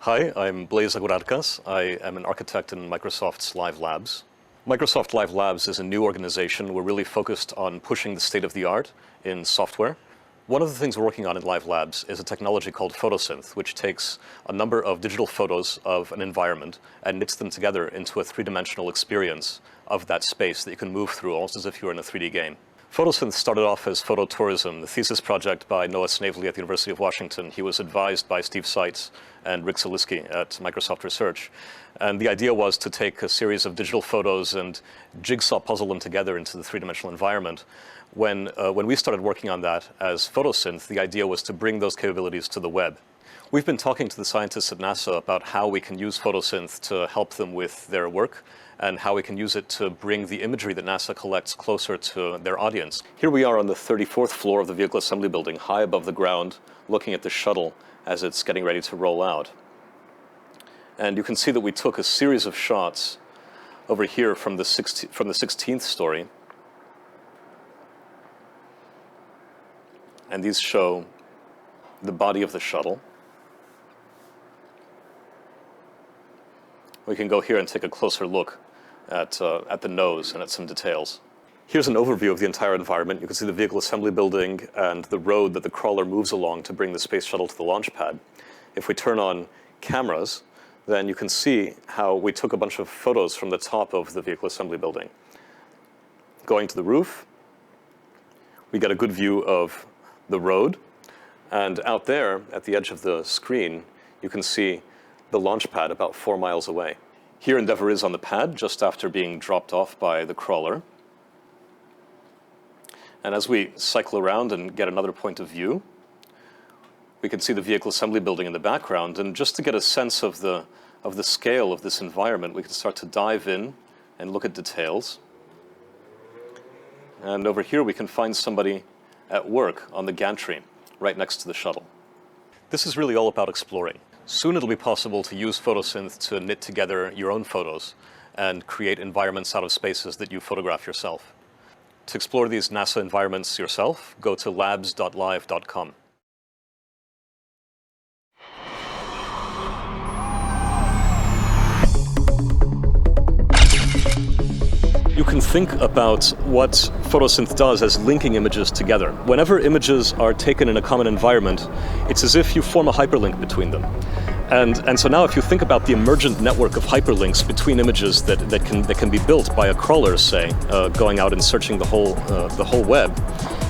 Hi, I'm Blaise Agurarcas. I am an architect in Microsoft's Live Labs. Microsoft Live Labs is a new organization. We're really focused on pushing the state of the art in software. One of the things we're working on in Live Labs is a technology called PhotoSynth, which takes a number of digital photos of an environment and knits them together into a three-dimensional experience of that space that you can move through almost as if you were in a 3D game. PhotoSynth started off as phototourism, the thesis project by Noah Snavely at the University of Washington. He was advised by Steve Seitz and Rick Zalisky at Microsoft Research. And the idea was to take a series of digital photos and jigsaw puzzle them together into the three-dimensional environment. When we started working on that as PhotoSynth, the idea was to bring those capabilities to the web. We've been talking to the scientists at NASA about how we can use PhotoSynth to help them with their work and how we can use it to bring the imagery that NASA collects closer to their audience. Here we are on the 34th floor of the Vehicle Assembly Building, high above the ground, looking at the shuttle as it's getting ready to roll out. And you can see that we took a series of shots over here from the 16th story. And these show the body of the shuttle. We can go here and take a closer look at the nose and at some details. Here's an overview of the entire environment. You can see the vehicle assembly building and the road that the crawler moves along to bring the space shuttle to the launch pad. If we turn on cameras, then you can see how we took a bunch of photos from the top of the vehicle assembly building. Going to the roof, we get a good view of the road, and out there at the edge of the screen, you can see the launch pad about 4 miles away. Here Endeavour is on the pad just after being dropped off by the crawler. And as we cycle around and get another point of view, we can see the vehicle assembly building in the background. And just to get a sense of the scale of this environment, we can start to dive in and look at details. And over here we can find somebody at work on the gantry right next to the shuttle. This is really all about exploring. Soon it'll be possible to use PhotoSynth to knit together your own photos and create environments out of spaces that you photograph yourself. To explore these NASA environments yourself, go to labs.live.com. You can think about what PhotoSynth does as linking images together. Whenever images are taken in a common environment, it's as if you form a hyperlink between them. And so now if you think about the emergent network of hyperlinks between images that can be built by a crawler, say, going out and searching the whole web,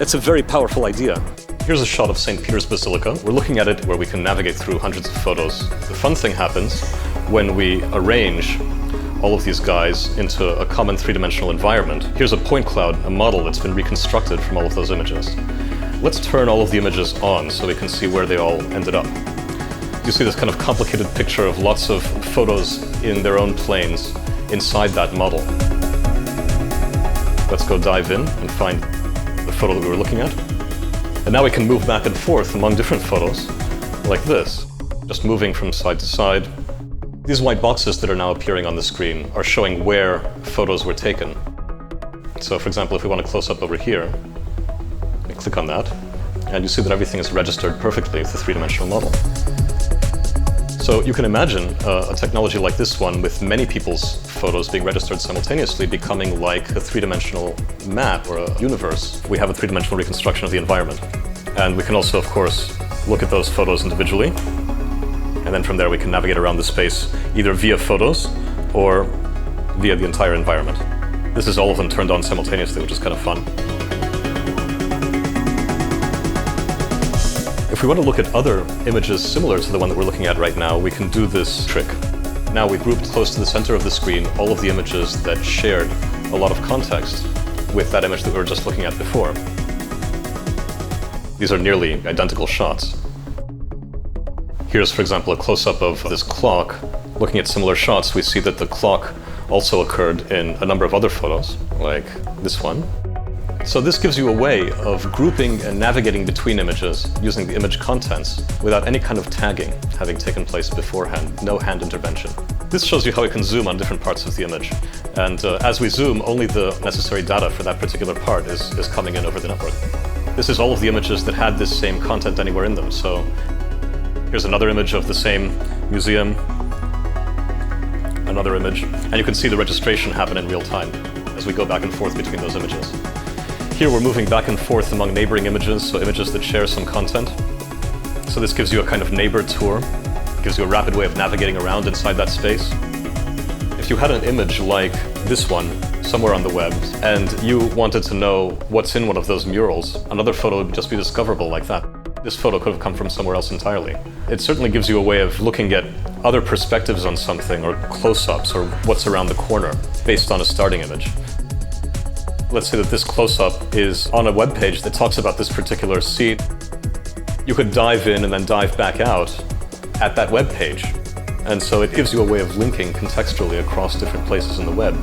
it's a very powerful idea. Here's a shot of St. Peter's Basilica. We're looking at it where we can navigate through hundreds of photos. The fun thing happens when we arrange all of these guys into a common three-dimensional environment. Here's a point cloud, a model that's been reconstructed from all of those images. Let's turn all of the images on so we can see where they all ended up. You see this kind of complicated picture of lots of photos in their own planes inside that model. Let's go dive in and find the photo that we were looking at. And now we can move back and forth among different photos like this, just moving from side to side. These white boxes that are now appearing on the screen are showing where photos were taken. So for example, if we want to close up over here, we click on that, and you see that everything is registered perfectly with the three-dimensional model. So you can imagine a technology like this one with many people's photos being registered simultaneously becoming like a three-dimensional map or a universe. We have a three-dimensional reconstruction of the environment. And we can also, of course, look at those photos individually. And then from there we can navigate around the space either via photos or via the entire environment. This is all of them turned on simultaneously, which is kind of fun. If we want to look at other images similar to the one that we're looking at right now, we can do this trick. Now we grouped close to the center of the screen all of the images that shared a lot of context with that image that we were just looking at before. These are nearly identical shots. Here's, for example, a close-up of this clock. Looking at similar shots, we see that the clock also occurred in a number of other photos, like this one. So this gives you a way of grouping and navigating between images using the image contents without any kind of tagging having taken place beforehand, no hand intervention. This shows you how we can zoom on different parts of the image. And as we zoom, only the necessary data for that particular part is coming in over the network. This is all of the images that had this same content anywhere in them. So Here's another image of the same museum, another image, and you can see the registration happen in real time as we go back and forth between those images. Here we're moving back and forth among neighboring images, so images that share some content. So this gives you a kind of neighbor tour, gives you a rapid way of navigating around inside that space. If you had an image like this one somewhere on the web and you wanted to know what's in one of those murals, another photo would just be discoverable like that. This photo could have come from somewhere else entirely. It certainly gives you a way of looking at other perspectives on something, or close-ups, or what's around the corner based on a starting image. Let's say that this close-up is on a web page that talks about this particular scene. You could dive in and then dive back out at that web page. And so it gives you a way of linking contextually across different places in the web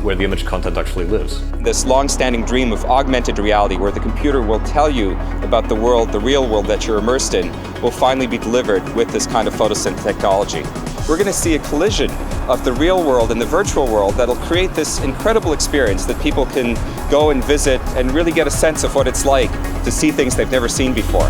where the image content actually lives. This long-standing dream of augmented reality, where the computer will tell you about the world, the real world that you're immersed in, will finally be delivered with this kind of PhotoSynth technology. We're going to see a collision of the real world and the virtual world that'll create this incredible experience that people can go and visit and really get a sense of what it's like to see things they've never seen before.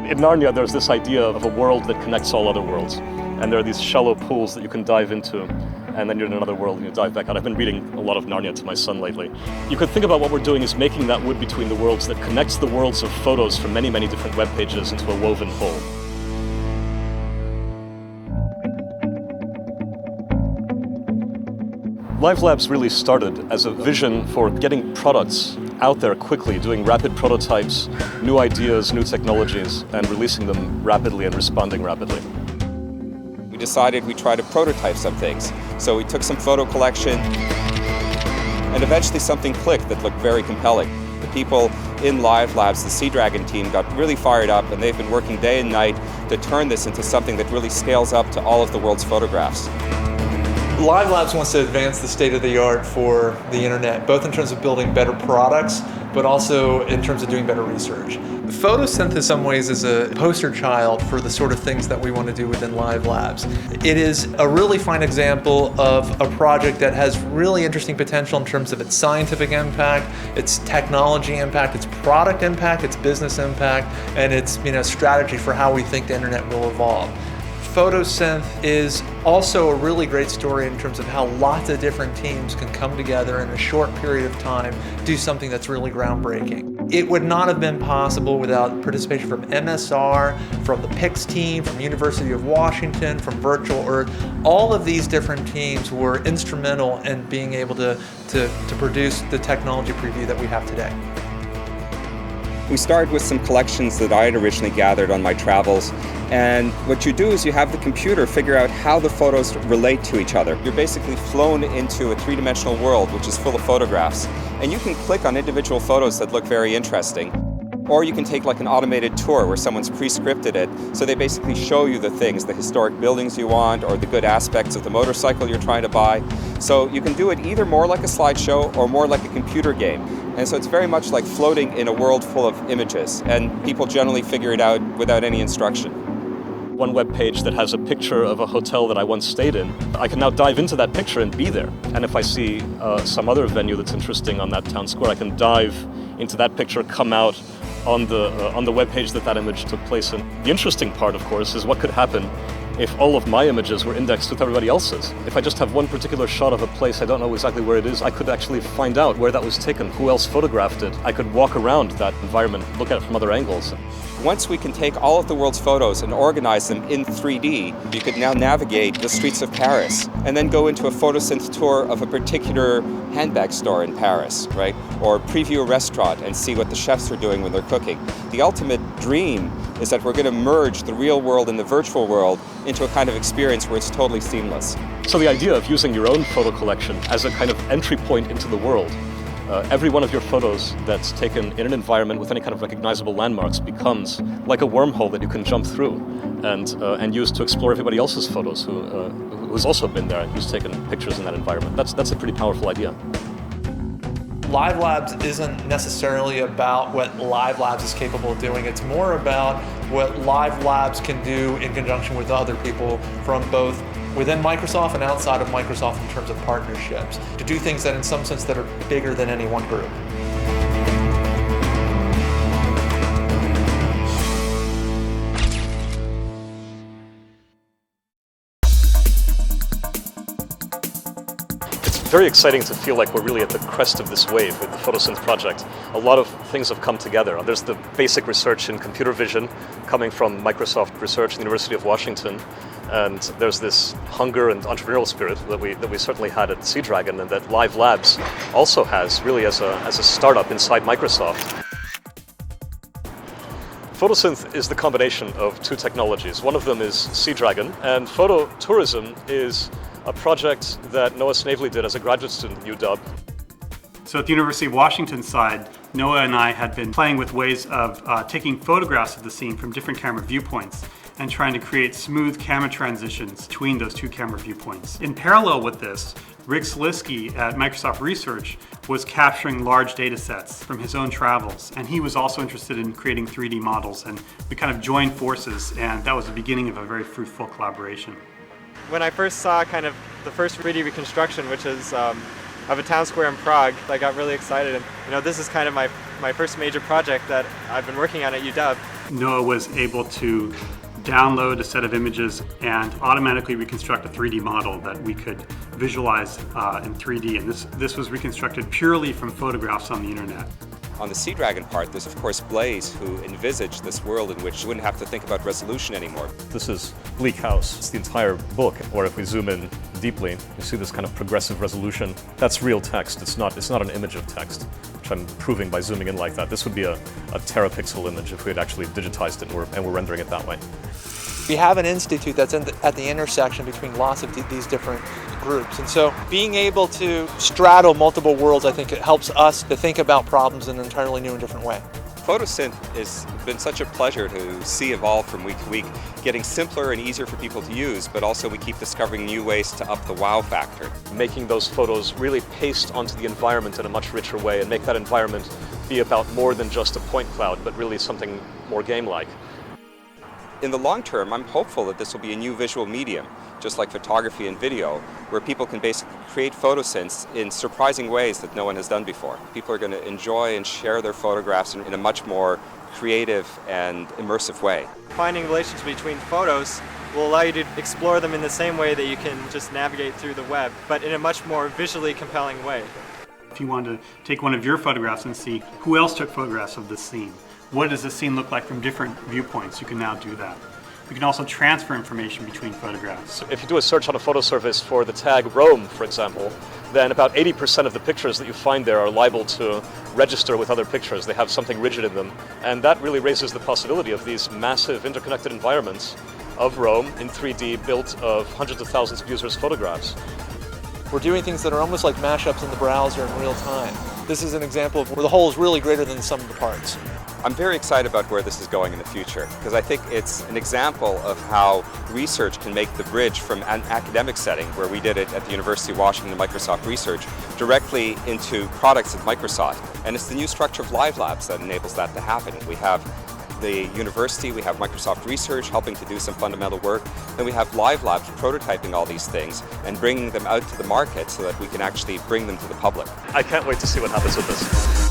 In Narnia, there's this idea of a world that connects all other worlds. And there are these shallow pools that you can dive into, and then you're in another world and you dive back out. I've been reading a lot of Narnia to my son lately. You could think about what we're doing is making that wood between the worlds that connects the worlds of photos from many, many different web pages into a woven whole. Live Labs really started as a vision for getting products out there quickly, doing rapid prototypes, new ideas, new technologies, and releasing them rapidly and responding rapidly. We decided we'd try to prototype some things. So we took some photo collection, and eventually something clicked that looked very compelling. The people in Live Labs, the Sea Dragon team, got really fired up, and they've been working day and night to turn this into something that really scales up to all of the world's photographs. Live Labs wants to advance the state of the art for the internet, both in terms of building better products, but also in terms of doing better research. PhotoSynth in some ways is a poster child for the sort of things that we want to do within Live Labs. It is a really fine example of a project that has really interesting potential in terms of its scientific impact, its technology impact, its product impact, its business impact, and its strategy for how we think the internet will evolve. PhotoSynth is also a really great story in terms of how lots of different teams can come together in a short period of time, do something that's really groundbreaking. It would not have been possible without participation from MSR, from the PIX team, from University of Washington, from Virtual Earth. All of these different teams were instrumental in being able to produce the technology preview that we have today. We started with some collections that I had originally gathered on my travels, and what you do is you have the computer figure out how the photos relate to each other. You're basically flown into a three-dimensional world which is full of photographs, and you can click on individual photos that look very interesting. Or you can take like an automated tour where someone's pre-scripted it, so they basically show you the things, the historic buildings you want, or the good aspects of the motorcycle you're trying to buy. So you can do it either more like a slideshow or more like a computer game. And so it's very much like floating in a world full of images, and people generally figure it out without any instruction. One web page that has a picture of a hotel that I once stayed in, I can now dive into that picture and be there. And if I see some other venue that's interesting on that town square, I can dive into that picture, come out on the web page that image took place in. The interesting part, of course, is what could happen if all of my images were indexed with everybody else's. If I just have one particular shot of a place, I don't know exactly where it is, I could actually find out where that was taken, who else photographed it. I could walk around that environment, look at it from other angles. Once we can take all of the world's photos and organize them in 3D, you could now navigate the streets of Paris and then go into a PhotoSynth tour of a particular handbag store in Paris, right? Or preview a restaurant and see what the chefs are doing when they're cooking. The ultimate dream is that we're going to merge the real world and the virtual world into a kind of experience where it's totally seamless. So the idea of using your own photo collection as a kind of entry point into the world, every one of your photos that's taken in an environment with any kind of recognizable landmarks becomes like a wormhole that you can jump through and use to explore everybody else's photos who's also been there and who's taken pictures in that environment. That's a pretty powerful idea. Live Labs isn't necessarily about what Live Labs is capable of doing. It's more about what Live Labs can do in conjunction with other people from both within Microsoft and outside of Microsoft in terms of partnerships, to do things that in some sense that are bigger than any one group. It's very exciting to feel like we're really at the crest of this wave with the PhotoSynth project. A lot of things have come together. There's the basic research in computer vision coming from Microsoft Research at the University of Washington. And there's this hunger and entrepreneurial spirit that we certainly had at Sea Dragon, and that Live Labs also has, really as a startup inside Microsoft. PhotoSynth is the combination of two technologies. One of them is Sea Dragon, and phototourism is a project that Noah Snavely did as a graduate student at UW. So at the University of Washington side, Noah and I had been playing with ways of taking photographs of the scene from different camera viewpoints and trying to create smooth camera transitions between those two camera viewpoints. In parallel with this, Rick Salisky at Microsoft Research was capturing large data sets from his own travels, and he was also interested in creating 3D models, and we kind of joined forces, and that was the beginning of a very fruitful collaboration. When I first saw kind of the first 3D reconstruction, which is of a town square in Prague, I got really excited, and this is kind of my first major project that I've been working on at UW. Noah was able to download a set of images and automatically reconstruct a 3D model that we could visualize in 3D, and this was reconstructed purely from photographs on the internet. On the Sea Dragon part, there's of course Blaze, who envisaged this world in which you wouldn't have to think about resolution anymore. This is Bleak House. It's the entire book, or if we zoom in deeply, you see this kind of progressive resolution. That's real text. It's not an image of text, which I'm proving by zooming in like that. This would be a terapixel image if we had actually digitized it and we're rendering it that way. We have an institute that's at the intersection between lots of these different groups, and so being able to straddle multiple worlds, I think it helps us to think about problems in an entirely new and different way. PhotoSynth has been such a pleasure to see evolve from week to week, getting simpler and easier for people to use, but also we keep discovering new ways to up the wow factor. Making those photos really paste onto the environment in a much richer way and make that environment be about more than just a point cloud, but really something more game-like. In the long term, I'm hopeful that this will be a new visual medium, just like photography and video, where people can basically create photosynths in surprising ways that no one has done before. People are going to enjoy and share their photographs in a much more creative and immersive way. Finding relations between photos will allow you to explore them in the same way that you can just navigate through the web, but in a much more visually compelling way. If you wanted to take one of your photographs and see who else took photographs of this scene, what does this scene look like from different viewpoints, you can now do that. You can also transfer information between photographs. If you do a search on a photo service for the tag Rome, for example, then about 80% of the pictures that you find there are liable to register with other pictures. They have something rigid in them, and that really raises the possibility of these massive interconnected environments of Rome in 3D built of hundreds of thousands of users' photographs. We're doing things that are almost like mashups in the browser in real time. This is an example of where the whole is really greater than the sum of the parts. I'm very excited about where this is going in the future, because I think it's an example of how research can make the bridge from an academic setting, where we did it at the University of Washington and Microsoft Research, directly into products at Microsoft. And it's the new structure of Live Labs that enables that to happen. We have the university, we have Microsoft Research helping to do some fundamental work, then we have Live Labs prototyping all these things and bringing them out to the market so that we can actually bring them to the public. I can't wait to see what happens with this.